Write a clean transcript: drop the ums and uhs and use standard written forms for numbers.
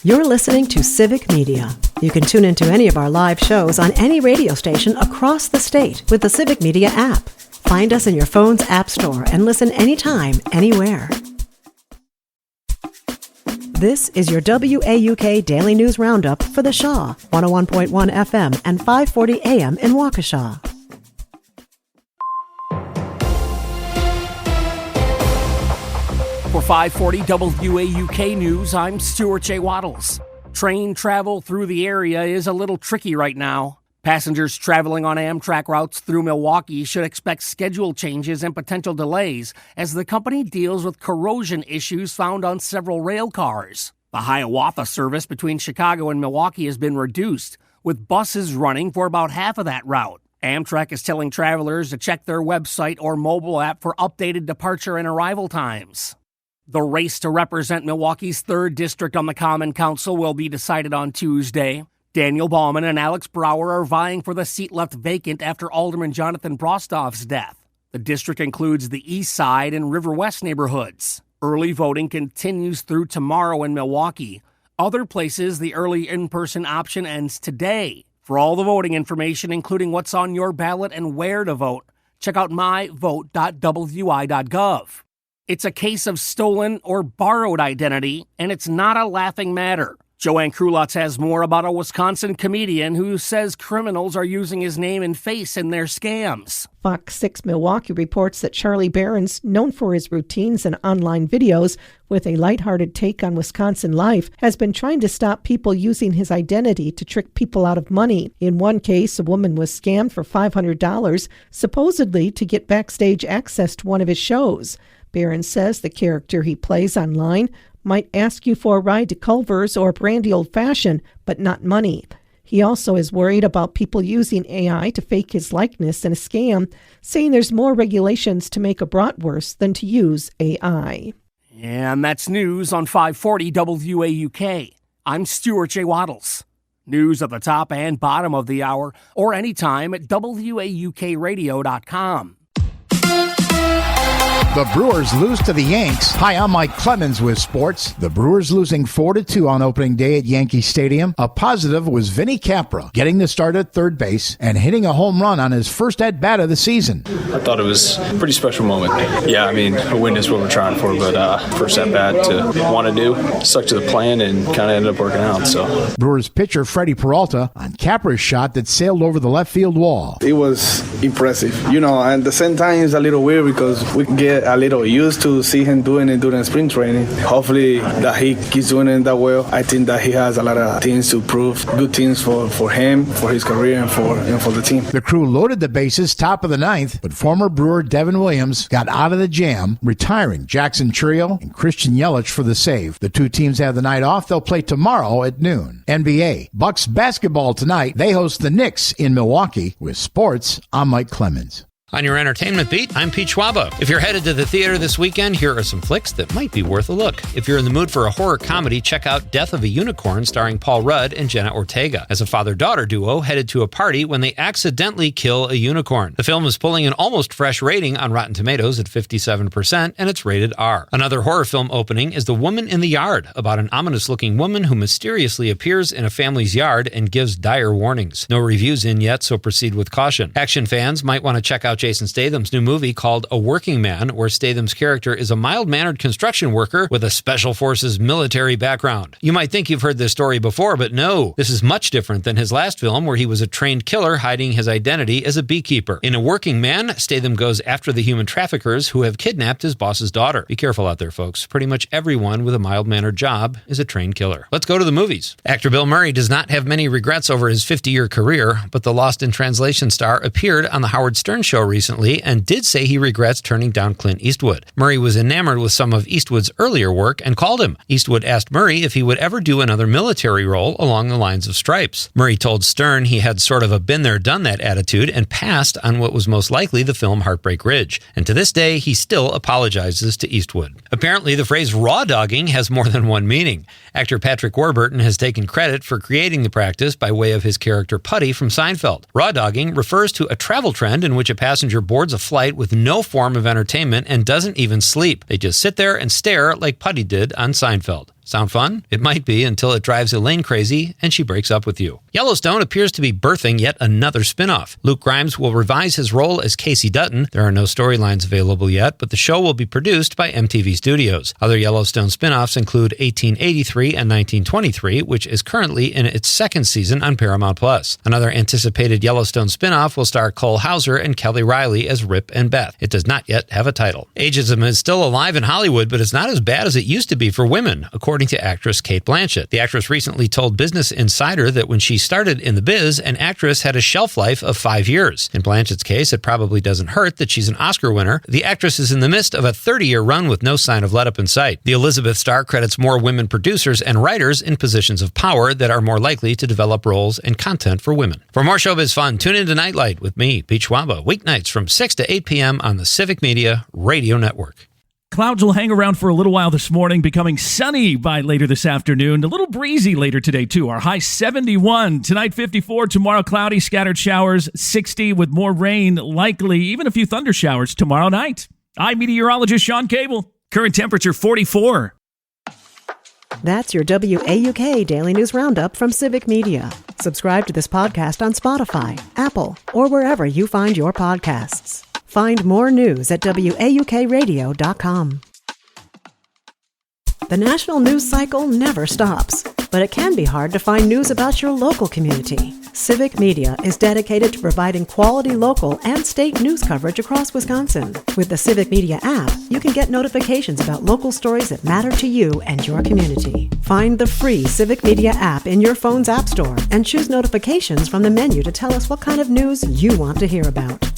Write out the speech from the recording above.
You're listening to Civic Media. You can tune into any of our live shows on any radio station across the state with the Civic Media app. Find us in your phone's app store and listen anytime, anywhere. This is your WAUK Daily News Roundup for the Shaw, 101.1 FM and 540 AM in Waukesha. For 540 WAUK News, I'm Stuart J. Waddles. Train travel through the area is a little tricky right now. Passengers traveling on Amtrak routes through Milwaukee should expect schedule changes and potential delays as the company deals with corrosion issues found on several rail cars. The Hiawatha service between Chicago and Milwaukee has been reduced, with buses running for about half of that route. Amtrak is telling travelers to check their website or mobile app for updated departure and arrival times. The race to represent Milwaukee's 3rd District on the Common Council will be decided on Tuesday. Daniel Bauman and Alex Brower are vying for the seat left vacant after Alderman Jonathan Brostoff's death. The district includes the East Side and River West neighborhoods. Early voting continues through tomorrow in Milwaukee. Other places, the early in-person option ends today. For all the voting information, including what's on your ballot and where to vote, check out myvote.wi.gov. It's a case of stolen or borrowed identity, and it's not a laughing matter. Joanne Krulotz has more about a Wisconsin comedian who says criminals are using his name and face in their scams. Fox 6 Milwaukee reports that Charlie Barron's, known for his routines and online videos with a lighthearted take on Wisconsin life, has been trying to stop people using his identity to trick people out of money. In one case, a woman was scammed for $500, supposedly to get backstage access to one of his shows. Barron says the character he plays online might ask you for a ride to Culver's or Brandy Old Fashioned, but not money. He also is worried about people using AI to fake his likeness in a scam, saying there's more regulations to make a bratwurst than to use AI. And that's news on 540 WAUK. I'm Stuart J. Waddles. News at the top and bottom of the hour, or anytime at WAUKradio.com. The Brewers lose to the Yanks. Hi, I'm Mike Clemens with sports. The Brewers losing 4-2 on opening day at Yankee Stadium. A positive was Vinny Capra getting the start at third base and hitting a home run on his first at-bat of the season. I thought it was a pretty special moment. Yeah, I mean, a win is what we're trying for, but first at-bat to want to do, stuck to the plan and kind of ended up working out. So Brewers pitcher Freddie Peralta on Capra's shot that sailed over the left field wall. It was impressive, and at the same time it's a little weird because we get a little used to see him doing it during spring training. Hopefully that he keeps doing it that well. I think that he has a lot of things to prove, good things for him, for his career, and for the team. The crew loaded the bases top of the ninth, but former Brewer Devin Williams got out of the jam, retiring Jackson Trio and Christian Yelich for the save. The two teams have the night off. They'll play tomorrow at noon. NBA. Bucks basketball tonight. They host the Knicks in Milwaukee. With sports, I'm Mike Clemens. On your entertainment beat, I'm Pete Schwaba. If you're headed to the theater this weekend, here are some flicks that might be worth a look. If you're in the mood for a horror comedy, check out Death of a Unicorn starring Paul Rudd and Jenna Ortega as a father-daughter duo headed to a party when they accidentally kill a unicorn. The film is pulling an almost fresh rating on Rotten Tomatoes at 57%, and it's rated R. Another horror film opening is The Woman in the Yard, about an ominous-looking woman who mysteriously appears in a family's yard and gives dire warnings. No reviews in yet, so proceed with caution. Action fans might want to check out Jason Statham's new movie called A Working Man, where Statham's character is a mild-mannered construction worker with a Special Forces military background. You might think you've heard this story before, but no, this is much different than his last film where he was a trained killer hiding his identity as a beekeeper. In A Working Man, Statham goes after the human traffickers who have kidnapped his boss's daughter. Be careful out there, folks. Pretty much everyone with a mild-mannered job is a trained killer. Let's go to the movies. Actor Bill Murray does not have many regrets over his 50-year career, but the Lost in Translation star appeared on The Howard Stern Show recently and did say he regrets turning down Clint Eastwood. Murray was enamored with some of Eastwood's earlier work and called him. Eastwood asked Murray if he would ever do another military role along the lines of Stripes. Murray told Stern he had sort of a been-there-done-that attitude and passed on what was most likely the film Heartbreak Ridge. And to this day, he still apologizes to Eastwood. Apparently, the phrase raw dogging has more than one meaning. Actor Patrick Warburton has taken credit for creating the practice by way of his character Putty from Seinfeld. Raw dogging refers to a travel trend in which a passenger boards a flight with no form of entertainment and doesn't even sleep. They just sit there and stare like Putty did on Seinfeld. Sound fun? It might be until it drives Elaine crazy and she breaks up with you. Yellowstone appears to be birthing yet another spin-off. Luke Grimes will revise his role as Casey Dutton. There are no storylines available yet, but the show will be produced by MTV Studios. Other Yellowstone spin-offs include 1883 and 1923, which is currently in its second season on Paramount+. Another anticipated Yellowstone spin-off will star Cole Hauser and Kelly Riley as Rip and Beth. It does not yet have a title. Ageism is still alive in Hollywood, but it's not as bad as it used to be for women, according to actress Cate Blanchett. The actress recently told Business Insider that when she started in the biz, an actress had a shelf life of 5 years. In Blanchett's case, it probably doesn't hurt that she's an Oscar winner. The actress is in the midst of a 30-year run with no sign of let-up in sight. The Elizabeth star credits more women producers and writers in positions of power that are more likely to develop roles and content for women. For more showbiz fun, tune into Nightlight with me, Pete Schwaba, weeknights from 6 to 8 p.m. on the Civic Media Radio Network. Clouds will hang around for a little while this morning, becoming sunny by later this afternoon. A little breezy later today, too. Our high 71. Tonight, 54. Tomorrow, cloudy, scattered showers, 60 with more rain, likely even a few thunder showers tomorrow night. I'm meteorologist Sean Cable. Current temperature, 44. That's your WAUK Daily News Roundup from Civic Media. Subscribe to this podcast on Spotify, Apple, or wherever you find your podcasts. Find more news at WAUKradio.com. The national news cycle never stops, but it can be hard to find news about your local community. Civic Media is dedicated to providing quality local and state news coverage across Wisconsin. With the Civic Media app, you can get notifications about local stories that matter to you and your community. Find the free Civic Media app in your phone's app store and choose notifications from the menu to tell us what kind of news you want to hear about.